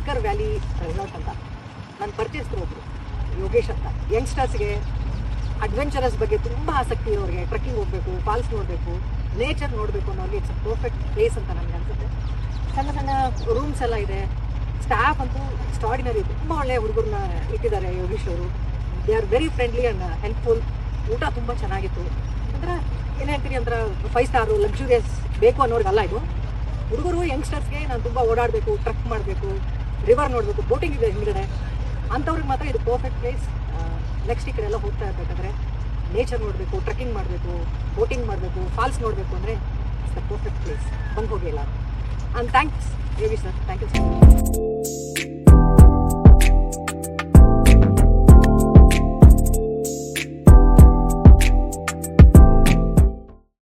Oscar valley resort ಅಂತ ನಾನು ಪರಿಚಯಿಸಿದ್ರು ಒಬ್ರು ಯೋಗೇಶ್ ಅಂತ. ಯಂಗ್ಸ್ಟರ್ಸ್ಗೆ ಅಡ್ವೆಂಚರಸ್ ಬಗ್ಗೆ ತುಂಬ ಆಸಕ್ತಿ ಇರೋರಿಗೆ, ಟ್ರೆಕ್ಕಿಂಗ್ ಹೋಗಬೇಕು, ಫಾಲ್ಸ್ ನೋಡಬೇಕು, ನೇಚರ್ ನೋಡಬೇಕು ಅನ್ನೋರಿಗೆ ಇಟ್ಸ್ ಅ ಪರ್ಫೆಕ್ಟ್ ಪ್ಲೇಸ್ ಅಂತ ನನಗೆ ಅನ್ಸುತ್ತೆ. ಸಣ್ಣ ಸಣ್ಣ ರೂಮ್ಸ್ ಎಲ್ಲ ಇದೆ. ಸ್ಟಾಫ್ ಅಂತೂ ಎಕ್ಸ್ಟ್ರಾಡಿನರಿ, ತುಂಬ ಒಳ್ಳೆಯ ಹುಡುಗರನ್ನ ಇಟ್ಟಿದ್ದಾರೆ ಯೋಗೇಶ್ ಅವರು. They are very friendly and helpful. ಊಟ ತುಂಬ ಚೆನ್ನಾಗಿತ್ತು. ಒಂಥರ ಏನು ಹೇಳ್ತೀರಿ, ಒಂಥರ 5 ಸ್ಟಾರು ಲಕ್ಸುರಿಯಸ್ ಬೇಕು ಅನ್ನೋರಿಗಲ್ಲ ಇದು. ಹುಡುಗರು ಯಂಗ್ಸ್ಟರ್ಸ್ಗೆ ನಾನು ತುಂಬ ಓಡಾಡಬೇಕು, ಟ್ರೆಕ್ ಮಾಡಬೇಕು, ರಿವರ್ ನೋಡಬೇಕು, ಬೋಟಿಂಗ್ ಇದೆ ಹಿಂದ್ಗಡೆ ಅಂಥವ್ರಿಗೆ ಮಾತ್ರ ಇದು ಪರ್ಫೆಕ್ಟ್ ಪ್ಲೇಸ್. ನೆಕ್ಸ್ಟ್ ಈ ಕಡೆ ಎಲ್ಲ ಹೋಗ್ತಾ ಇರಬೇಕಾದ್ರೆ ನೇಚರ್ ನೋಡಬೇಕು, ಟ್ರೆಕ್ಕಿಂಗ್ ಮಾಡಬೇಕು, ಬೋಟಿಂಗ್ ಮಾಡಬೇಕು, ಫಾಲ್ಸ್ ನೋಡಬೇಕು ಅಂದರೆ ಇಟ್ಸ್ ದ ಪರ್ಫೆಕ್ಟ್ ಪ್ಲೇಸ್. ಬಂದು ಹೋಗಿಲ್ಲ. And thanks Yogi sir, thank you so much.